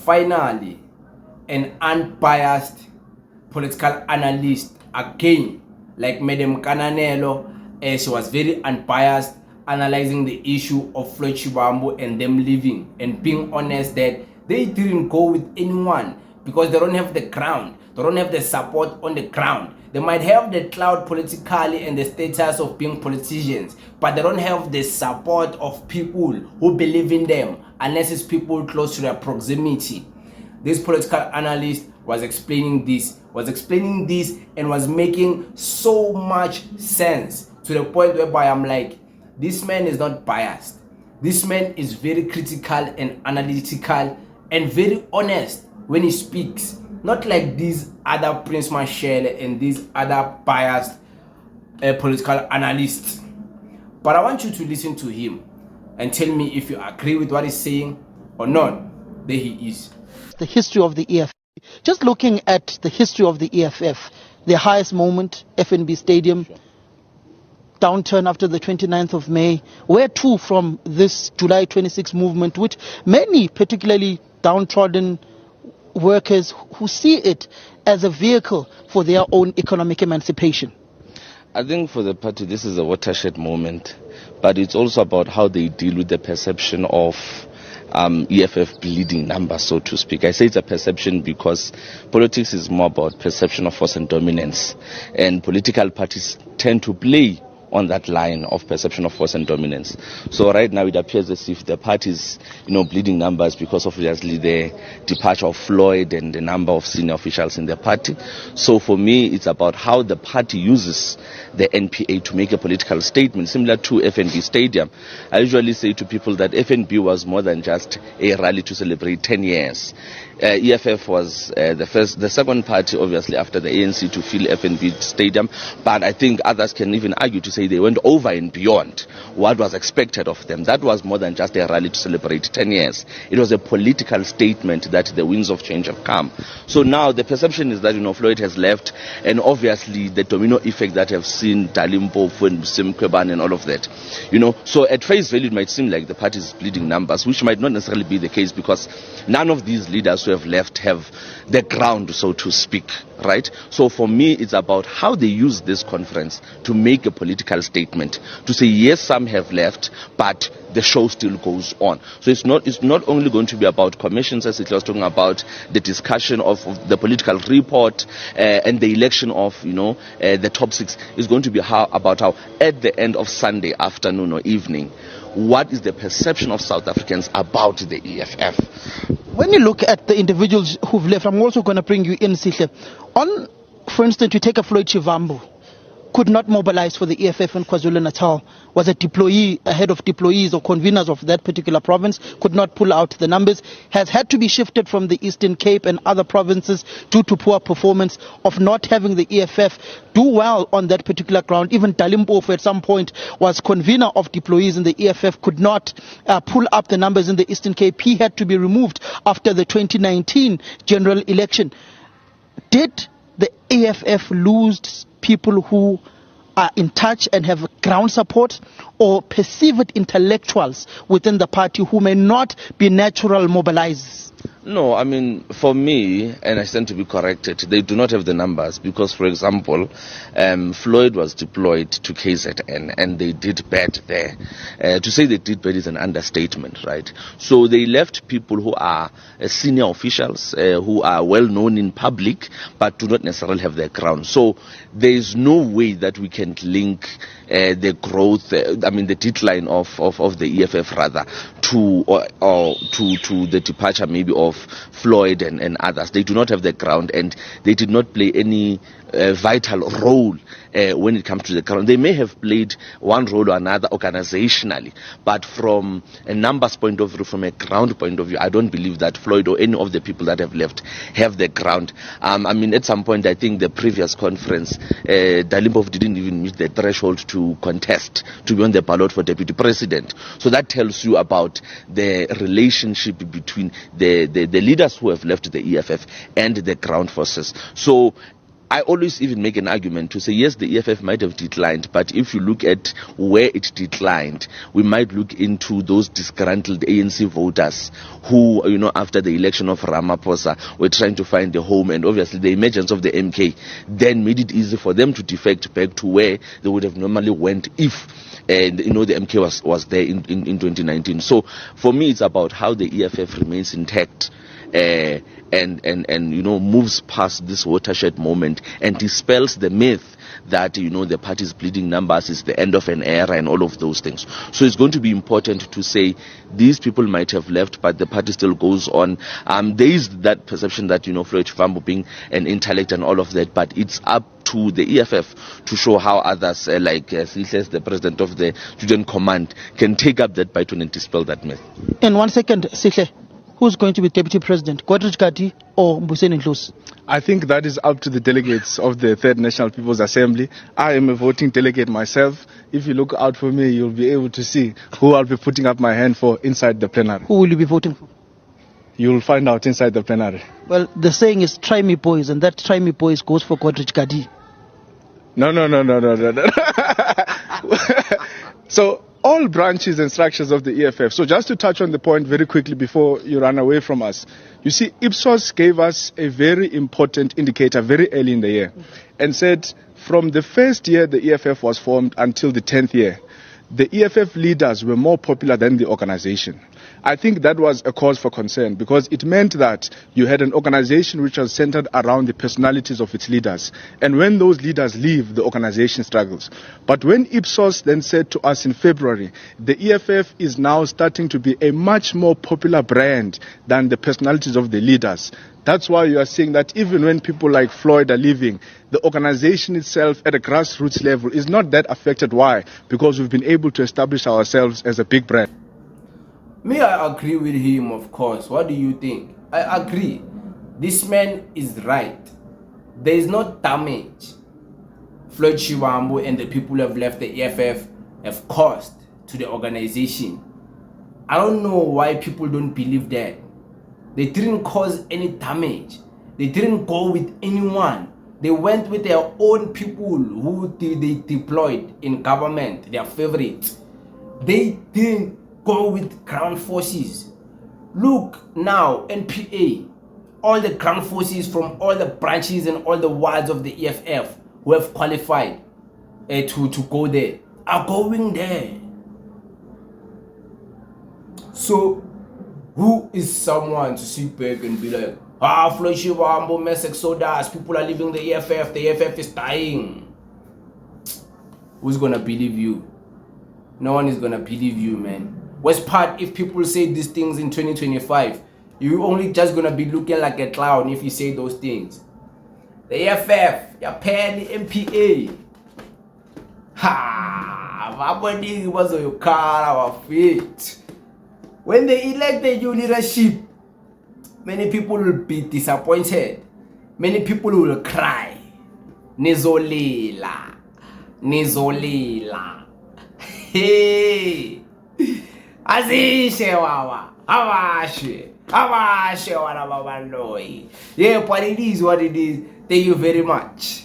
finally an unbiased political analyst again, like Madam Kananelo. She was very unbiased, analyzing the issue of Floyd Shivambu and them leaving, and being honest that they didn't go with anyone because they don't have the ground, they don't have the support on the ground. They might have the clout politically and the status of being politicians, but they don't have the support of people who believe in them, unless it's people close to their proximity. This political analyst was explaining this and was making so much sense, to the point whereby I'm like, this man is not biased. This man is very critical and analytical and very honest when he speaks. Not like these other Prince Marshall and these other biased political analysts. But I want you to listen to him and tell me if you agree with what he's saying or not. There he is. The history of the EFF. Just looking at the history of the EFF, their highest moment, FNB Stadium, downturn after the 29th of May, where to from this July 26 movement, which many, particularly downtrodden workers, who see it as a vehicle for their own economic emancipation? I think for the party, this is a watershed moment, but it's also about how they deal with the perception of EFF bleeding numbers, so to speak. I say it's a perception because politics is more about perception of force and dominance, and political parties tend to play on that line of perception of force and dominance. So right now it appears as if the party is, bleeding numbers because obviously the departure of Floyd and the number of senior officials in the party. So for me, it's about how the party uses the NPA to make a political statement, similar to FNB Stadium. I usually say to people that FNB was more than just a rally to celebrate 10 years. EFF was the second party, obviously, after the ANC to fill FNB Stadium, but I think others can even argue to say they went over and beyond what was expected of them. That was more than just a rally to celebrate 10 years. It was a political statement that the winds of change have come. So now the perception is that, Floyd has left, and obviously the domino effect that have seen Dalimpofu and Simkweban and all of that. So at face value, it might seem like the party is bleeding numbers, which might not necessarily be the case, because none of these leaders who have left have the ground, so to speak, right? So for me, it's about how they use this conference to make a political statement, to say, yes, some have left, but the show still goes on. So it's not only going to be about commissions, as it was talking about the discussion of the political report and the election of, the top six. Is going to be about how at the end of Sunday afternoon or evening, what is the perception of South Africans about the EFF? When you look at the individuals who've left, I'm also going to bring you in, Sihle. For instance, you take a Floyd Shivambu, could not mobilize for the EFF in KwaZulu-Natal, was a deployee, a head of deployees or conveners of that particular province, could not pull out the numbers, has had to be shifted from the Eastern Cape and other provinces due to poor performance of not having the EFF do well on that particular ground. Even Dalimpofu at some point was convener of deployees in the EFF, could not pull up the numbers in the Eastern Cape. He had to be removed after the 2019 general election. Did the EFF lose people who are in touch and have ground support, or perceived intellectuals within the party who may not be natural mobilizers? No, I mean, for me, and I stand to be corrected, they do not have the numbers because, for example, Floyd was deployed to KZN and they did bad there. To say they did bad is an understatement, right? So they left people who are senior officials, who are well known in public, but do not necessarily have their ground. So there is no way that we can link the growth, the decline of the EFF rather, to the departure maybe of Floyd and others. They do not have the ground, and they did not play any vital role when it comes to the ground. They may have played one role or another organizationally, but from a numbers point of view, from a ground point of view, I don't believe that Floyd or any of the people that have left have the ground. At some point, I think the previous conference, Dalimpofu didn't even meet the threshold to contest to be on the ballot for deputy president. So that tells you about the relationship between the leaders who have left the EFF and the ground forces. So I always even make an argument to say, yes, the EFF might have declined, but if you look at where it declined, we might look into those disgruntled ANC voters who, after the election of Ramaphosa, were trying to find a home, and obviously the emergence of the MK then made it easy for them to defect back to where they would have normally went if the MK was there in 2019. So for me, it's about how the EFF remains intact. And moves past this watershed moment and dispels the myth that the party's bleeding numbers is the end of an era and all of those things. So it's going to be important to say these people might have left, but the party still goes on. There is that perception that Floyd Chivambu being an intellect and all of that, but it's up to the EFF to show how others like Sihle, the president of the Student Command, can take up that baton and dispel that myth. In 1 second, Sihle, who's going to be deputy president, Godrich Gadi or Mbuseni Ndlozi? I think that is up to the delegates of the Third National People's Assembly. I am a voting delegate myself. If you look out for me, you'll be able to see who I'll be putting up my hand for inside the plenary. Who will you be voting for? You'll find out inside the plenary. Well, the saying is try me boys, and that try me boys goes for Godrich Gadi. No. So all branches and structures of the EFF. So just to touch on the point very quickly before you run away from us. You see, Ipsos gave us a very important indicator very early in the year and said from the first year the EFF was formed until the 10th year, the EFF leaders were more popular than the organization. I think that was a cause for concern because it meant that you had an organization which was centered around the personalities of its leaders. And when those leaders leave, the organization struggles. But when Ipsos then said to us in February, the EFF is now starting to be a much more popular brand than the personalities of the leaders. That's why you are seeing that even when people like Floyd are leaving, the organization itself at a grassroots level is not that affected. Why? Because we've been able to establish ourselves as a big brand. Me, I agree with him, of course. What do you think? I agree. This man is right. There is no damage Floyd Chivambu and the people who have left the EFF have caused to the organization. I don't know why people don't believe that. They didn't cause any damage. They didn't go with anyone. They went with their own people who they deployed in government, their favorites. They didn't go with ground forces. Look now, NPA, all the ground forces from all the branches and all the wards of the EFF who have qualified to go there are going there. So who is someone to sit back and be like, Floyd Chivambu, mass exodus, people are leaving the EFF is dying? Who's gonna believe you? No one is gonna believe you, man. Worst part, if people say these things in 2025, you only just gonna be looking like a clown if you say those things. The EFF, you're paying the MPA. Ha! My was on your car, our feet. When they elect the new leadership, many people will be disappointed. Many people will cry. Nizolila. Hey! Azishe wawa. Awashe wana babaloi. Yeah, but it is what it is. Thank you very much.